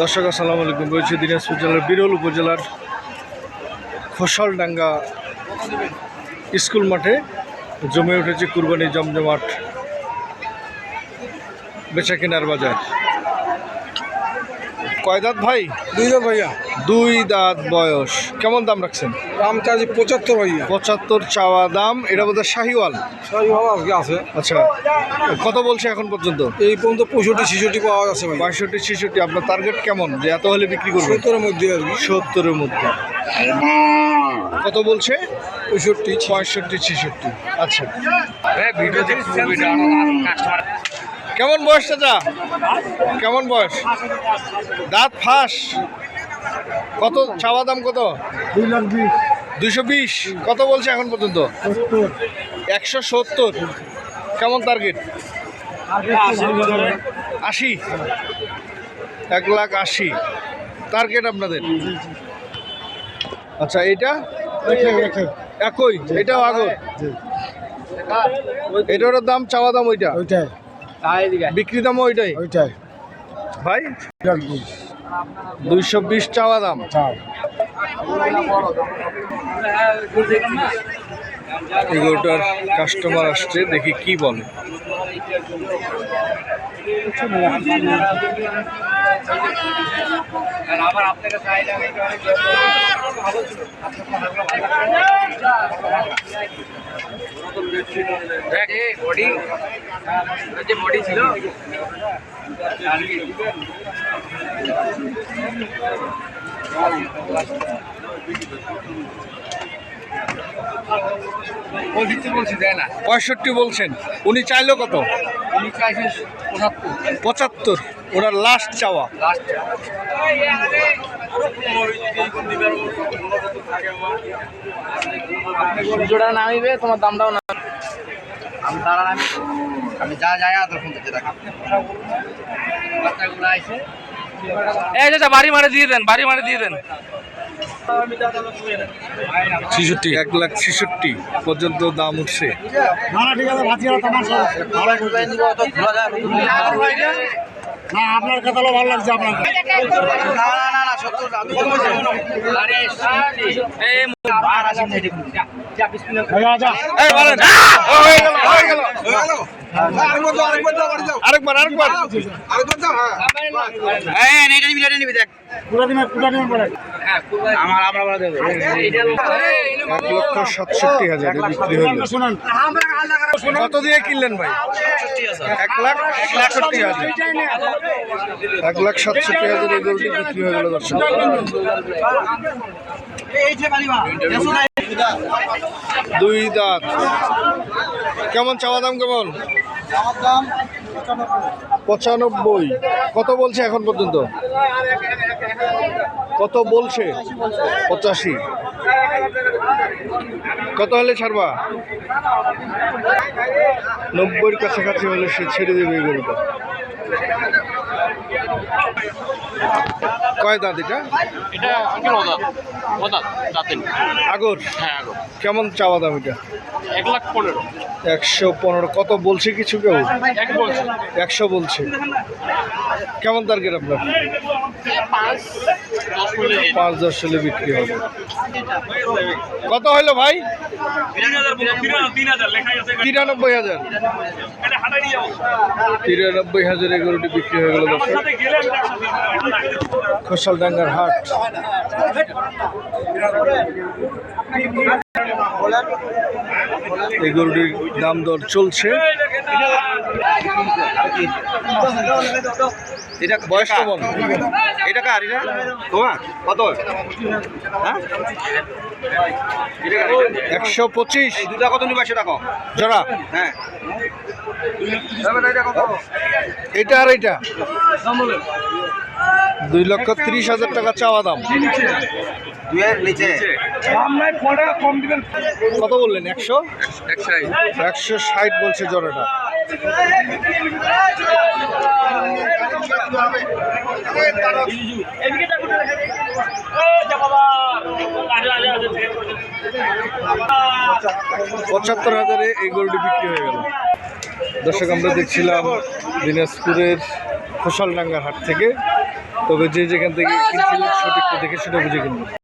দর্শক আসসালামু আলাইকুম। রয়েছে দিনাজপুর জেলার বিরল উপজেলার খোসালডাঙ্গা স্কুল মাঠে জমে উঠেছে কুরবানি জমজমাট বেচা কেনার বাজার। কয় দাঁত ভাই? দুই দাঁত ভাইয়া। দুই দাঁত বয়স। কেমন দাম রাখছেন? দাম চাইছি 75 ভাইয়া। 75 চাওয়া দাম। এটা বোধহয় শাহিওয়াল। শাহিওয়াল আজকে আছে। আচ্ছা, কত বলছে এখন পর্যন্ত? এই পর্যন্ত 65-66 পাওয়া গেছে ভাই। 65-66। আপনার টার্গেট কেমন যে এত হলে বিক্রি করবেন? 70-এর মধ্যে আর কি। 70-এর মধ্যে। কত বলছে? 65-66। আচ্ছা, কেমন বয়স চাচা? কেমন বয়স? দাঁত ফাঁস। কত চাওয়া দাম? কত? 220। কত বলছে এখন পর্যন্ত? 170। কেমন টার্গেট? 80। 1,80,000 টার্গেট আপনাদের। আচ্ছা, এইটা একই, এটাও আগর। এটার দাম চাওয়া দাম ওইটা, বিক্রি দামও ওইটাই ভাই। 220 চাওয়া দাম। এগুলোটার কাস্টমার আসছে, দেখি কি বলে। বডি ছিল বলছি দেয় না। 65 বলছেন। উনি চাইলো কত? উনি চাইছে 75। ওনার লাস্ট চাওয়া। সূর্যটা নামিবে, তোমার দামটাও না। আমি দাঁড়ান, আমি যা যাই আর ফোন করতে থাকি। বাচ্চাগুলো আইছে। এই চাচা বাড়ি মারে দিয়ে দেন, বাড়ি মারে দিয়ে দেন। 66, 1,66,000 পর্যন্ত দাম উঠছে। আপনার কথা ভালো লাগছে। আপনার আরেকবার $1,67,000 বিক্রি হলো। কত দিয়ে কিনলেন ভাই? 1,67,000। 1,67,000 এই গরুটি বিক্রি হয়ে গেল দর্শক। দুই দাঁত। কেমন চাওয়া দাম? কেমন? 95। কত বলছে এখন পর্যন্ত? কত বলছে? 85। কত হলে ছাড়বা? 90-এর কাছাকাছি হলে সে ছেড়ে দেবে এই গরুটা। কয় দাঁত এটা? আগর। হ্যাঁ, আগর। কেমন চাওয়া দাম এটা? 1,15,000। 115। কত বলছে কিছু কেউ? 100 বলছে। কেমন টার্গেট আপনার? 5-10 হলে বিক্রি হবে। কত হলো ভাই? 93,000। 93,000 এই গরুটি বিক্রি হয়ে গেল দর্শক। খোসালডাঙ্গার হাট। এই গরুটির দাম দর চলছে। এটা বয়স কেমন? এটা কার? এটা তোমার? কত? হ্যাঁ, 125। দুটা কত নিবা সেটা কম জোড়া? হ্যাঁ, এটা আর এটা 2,30,000 টাকা চাওয়া দাম। কত বললেন? 160 বলছে জোড়াটা। $75,000 এই গরুটি বিক্রি হয়ে গেল। দর্শক, আমরা দেখছিলাম দিনাজপুরের খোসালডাঙ্গার হাট থেকে তবে যে যেখান থেকে কিনছিলেন সঠিকটা দেখে সেটা বুঝে কিনবেন।